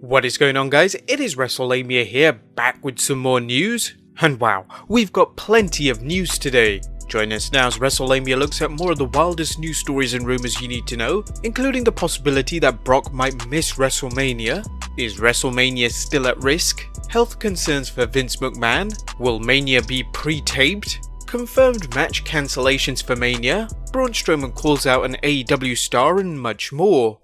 What is going on, guys? It is Wrestlelamia here, back with some more news. And wow, we've got plenty of news today. Join us now as Wrestlelamia looks at more of the wildest news stories and rumors you need to know, including the possibility that Brock might miss WrestleMania. Is WrestleMania still at risk? Health concerns for Vince McMahon? Will Mania be pre-taped? Confirmed match cancellations for Mania? Braun Strowman calls out an AEW star and much more.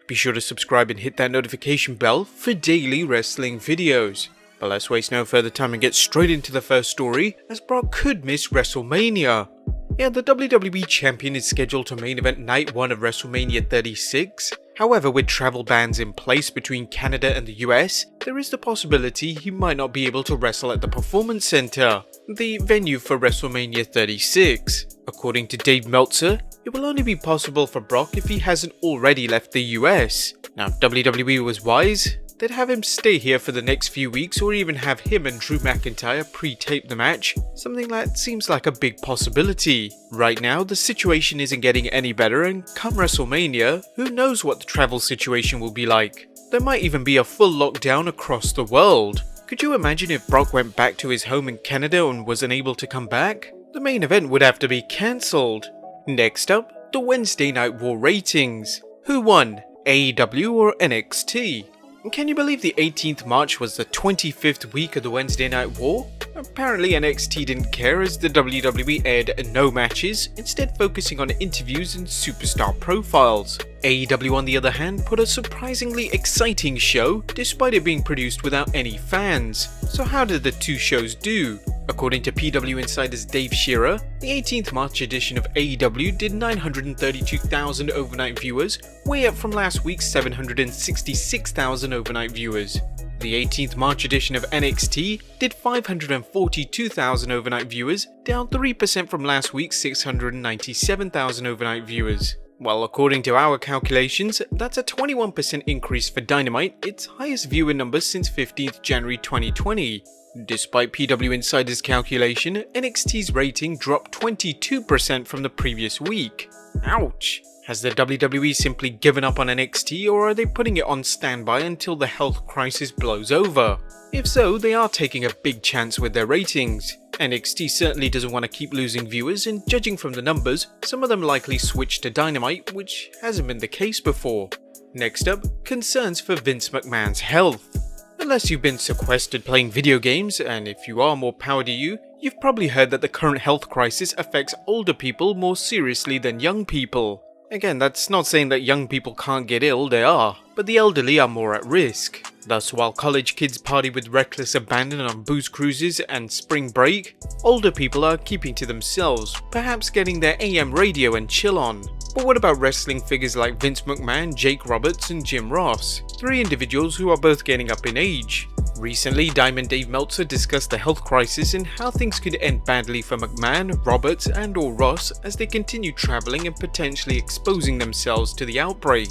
Be sure to subscribe and hit that notification bell for daily wrestling videos. But let's waste no further time and get straight into the first story, as Brock could miss WrestleMania. Yeah, the WWE Champion is scheduled to main event Night 1 of WrestleMania 36. However, with travel bans in place between Canada and the US, there is the possibility he might not be able to wrestle at the Performance Center, the venue for WrestleMania 36. According to Dave Meltzer, it will only be possible for Brock if he hasn't already left the US. Now, if WWE was wise, they'd have him stay here for the next few weeks, or even have him and Drew McIntyre pre-tape the match, something that seems like a big possibility. Right now, the situation isn't getting any better, and come WrestleMania, who knows what the travel situation will be like. There might even be a full lockdown across the world. Could you imagine if Brock went back to his home in Canada and was unable to come back? The main event would have to be cancelled. Next up, the Wednesday Night War ratings. Who won, AEW or NXT? And can you believe the 18th March was the 25th week of the Wednesday Night War? Apparently NXT didn't care, as the WWE aired no matches, instead focusing on interviews and superstar profiles. AEW, on the other hand, put a surprisingly exciting show, despite it being produced without any fans. So how did the two shows do? According to PW Insider's Dave Shearer, the 18th March edition of AEW did 932,000 overnight viewers, way up from last week's 766,000 overnight viewers. The 18th March edition of NXT did 542,000 overnight viewers, down 3% from last week's 697,000 overnight viewers. Well, according to our calculations, that's a 21% increase for Dynamite, its highest viewer number since 15th January 2020. Despite PW Insider's calculation, NXT's rating dropped 22% from the previous week. Ouch! Has the WWE simply given up on NXT, or are they putting it on standby until the health crisis blows over? If so, they are taking a big chance with their ratings. NXT certainly doesn't want to keep losing viewers, and judging from the numbers, some of them likely switched to Dynamite, which hasn't been the case before. Next up, concerns for Vince McMahon's health. Unless you've been sequestered playing video games, and if you are, more power to you, you've probably heard that the current health crisis affects older people more seriously than young people. Again, that's not saying that young people can't get ill, they are, but the elderly are more at risk. Thus, while college kids party with reckless abandon on booze cruises and spring break, older people are keeping to themselves, perhaps getting their AM radio and chill on. But what about wrestling figures like Vince McMahon, Jake Roberts and Jim Ross, three individuals who are both getting up in age? Recently, Diamond Dave Meltzer discussed the health crisis and how things could end badly for McMahon, Roberts and or Ross as they continue traveling and potentially exposing themselves to the outbreak.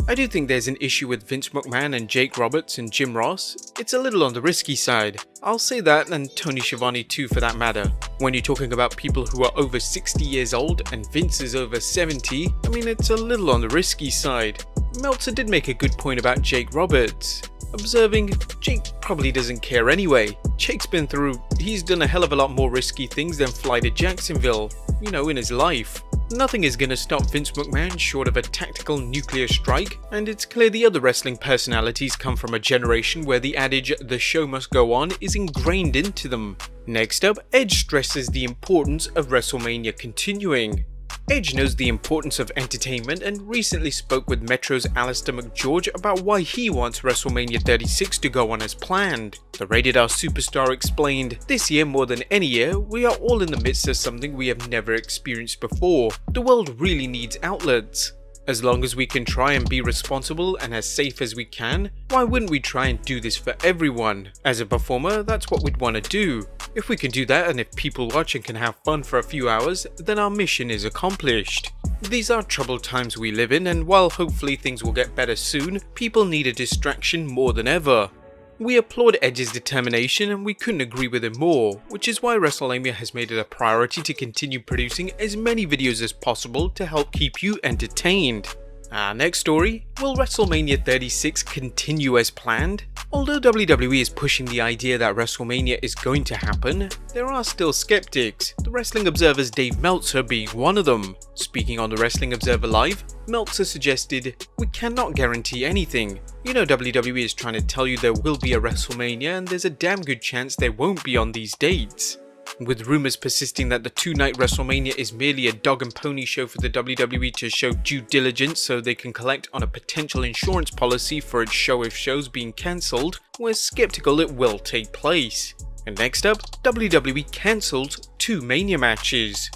I do think there's an issue with Vince McMahon and Jake Roberts and Jim Ross. It's a little on the risky side. I'll say that, and Tony Schiavone too for that matter. When you're talking about people who are over 60 years old and Vince is over 70, I mean, it's a little on the risky side. Meltzer did make a good point about Jake Roberts, observing Jake probably doesn't care anyway. Jake's been through, he's done a hell of a lot more risky things than fly to Jacksonville, in his life. Nothing is going to stop Vince McMahon short of a tactical nuclear strike, and it's clear the other wrestling personalities come from a generation where the adage "the show must go on" is ingrained into them. Next up, Edge stresses the importance of WrestleMania continuing. Edge knows the importance of entertainment and recently spoke with Metro's Alistair McGeorge about why he wants WrestleMania 36 to go on as planned. The Rated R superstar explained, "This year more than any year, we are all in the midst of something we have never experienced before. The world really needs outlets. As long as we can try and be responsible and as safe as we can, why wouldn't we try and do this for everyone? As a performer, that's what we'd want to do. If we can do that, and if people watch and can have fun for a few hours, then our mission is accomplished." These are troubled times we live in, and while hopefully things will get better soon, people need a distraction more than ever. We applaud Edge's determination and we couldn't agree with him more, which is why Wrestlelamia has made it a priority to continue producing as many videos as possible to help keep you entertained. Our next story, will WrestleMania 36 continue as planned? Although WWE is pushing the idea that WrestleMania is going to happen, there are still skeptics, the Wrestling Observer's Dave Meltzer being one of them. Speaking on the Wrestling Observer Live, Meltzer suggested, "We cannot guarantee anything. You know WWE is trying to tell you there will be a WrestleMania and there's a damn good chance there won't be on these dates." With rumours persisting that the two-night WrestleMania is merely a dog and pony show for the WWE to show due diligence so they can collect on a potential insurance policy for its show if shows being cancelled, we're skeptical it will take place. And next up, WWE cancelled 2 Mania matches.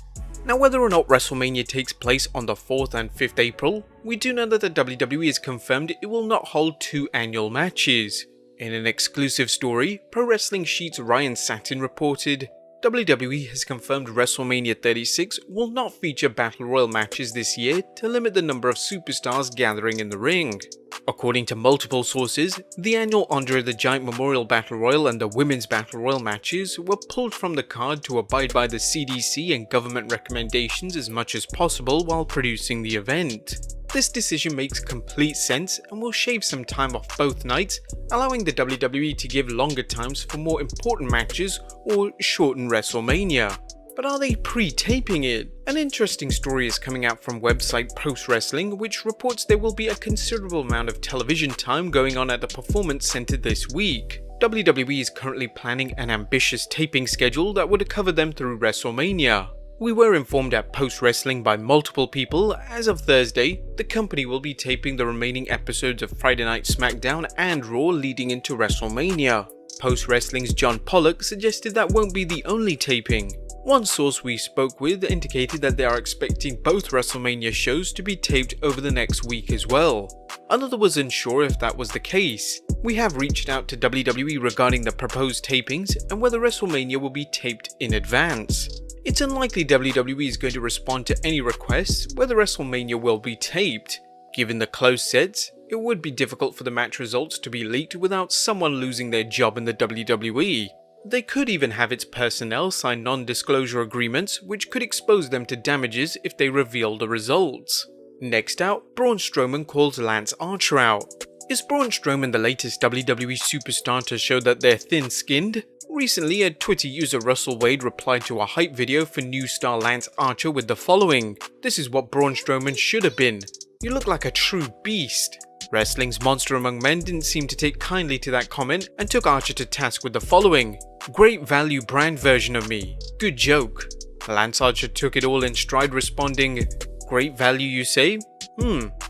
Now, whether or not WrestleMania takes place on the 4th and 5th April, we do know that the WWE has confirmed it will not hold 2 annual matches. In an exclusive story, Pro Wrestling Sheet's Ryan Satin reported, WWE has confirmed WrestleMania 36 will not feature Battle Royal matches this year to limit the number of superstars gathering in the ring. According to multiple sources, the annual Andre the Giant Memorial Battle Royal and the Women's Battle Royal matches were pulled from the card to abide by the CDC and government recommendations as much as possible while producing the event. This decision makes complete sense and will shave some time off both nights, allowing the WWE to give longer times for more important matches or shorten WrestleMania. But are they pre-taping it? An interesting story is coming out from website Post Wrestling, which reports there will be a considerable amount of television time going on at the Performance Center this week. WWE is currently planning an ambitious taping schedule that would cover them through WrestleMania. We were informed at Post Wrestling by multiple people, as of Thursday, the company will be taping the remaining episodes of Friday Night SmackDown and Raw leading into WrestleMania. Post Wrestling's John Pollock suggested that won't be the only taping. One source we spoke with indicated that they are expecting both WrestleMania shows to be taped over the next week as well. Another was unsure if that was the case. We have reached out to WWE regarding the proposed tapings and whether WrestleMania will be taped in advance. It's unlikely WWE is going to respond to any requests whether WrestleMania will be taped. Given the close sets, it would be difficult for the match results to be leaked without someone losing their job in the WWE. They could even have its personnel sign non-disclosure agreements which could expose them to damages if they reveal the results. Next out, Braun Strowman calls Lance Archer out. Is Braun Strowman the latest WWE superstar to show that they're thin-skinned? Recently, a Twitter user Russell Wade replied to a hype video for new star Lance Archer with the following: "This is what Braun Strowman should have been. You look like a true beast." Wrestling's Monster Among Men didn't seem to take kindly to that comment and took Archer to task with the following: "Great value brand version of me. Good joke." Lance Archer took it all in stride, responding, "Great value you say?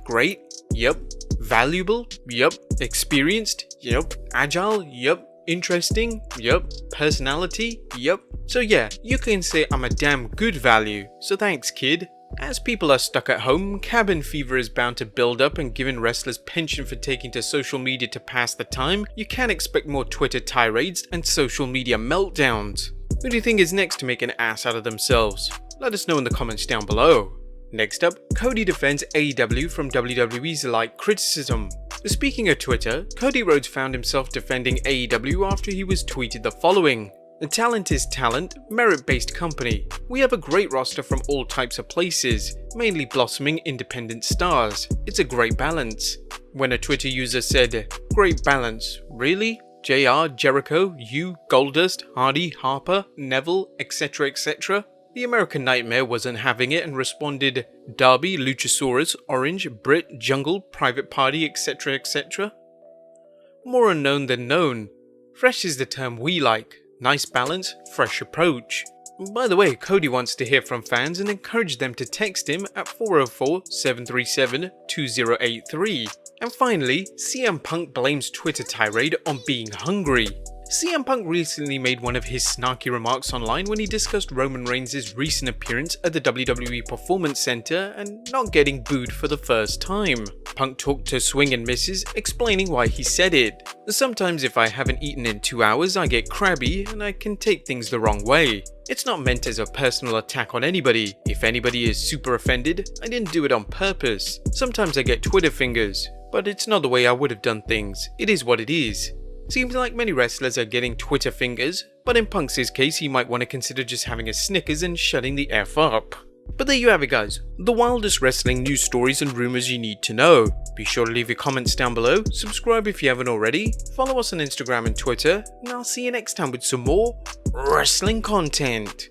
Great? Yep. Valuable? Yep. Experienced? Yep. Agile? Yep. Interesting? Yep. Personality? Yep. So yeah, you can say I'm a damn good value, so thanks kid." As people are stuck at home, cabin fever is bound to build up, and given wrestlers' penchant for taking to social media to pass the time, you can expect more Twitter tirades and social media meltdowns. Who do you think is next to make an ass out of themselves? Let us know in the comments down below. Next up, Cody defends AEW from WWE's Lite criticism. Speaking of Twitter, Cody Rhodes found himself defending AEW after he was tweeted the following: "The talent is talent, merit-based company. We have a great roster from all types of places, mainly blossoming independent stars. It's a great balance." When a Twitter user said, "Great balance, really? JR, Jericho, you, Goldust, Hardy, Harper, Neville, etc. etc. The American Nightmare wasn't having it and responded, "Darby, Luchasaurus, Orange, Brit, Jungle, Private Party, etc. etc. More unknown than known. Fresh is the term we like. Nice balance, fresh approach." By the way, Cody wants to hear from fans and encourage them to text him at 404-737-2083. And finally, CM Punk blames Twitter tirade on being hungry. CM Punk recently made one of his snarky remarks online when he discussed Roman Reigns' recent appearance at the WWE Performance Center and not getting booed for the first time. Punk talked to Swing and Misses, explaining why he said it. "Sometimes if I haven't eaten in 2 hours, I get crabby and I can take things the wrong way. It's not meant as a personal attack on anybody. If anybody is super offended, I didn't do it on purpose. Sometimes I get Twitter fingers, but it's not the way I would have done things. It is what it is." Seems like many wrestlers are getting Twitter fingers, but in Punk's case he might want to consider just having a Snickers and shutting the F up. But there you have it guys, the wildest wrestling news stories and rumours you need to know. Be sure to leave your comments down below, subscribe if you haven't already, follow us on Instagram and Twitter, and I'll see you next time with some more wrestling content.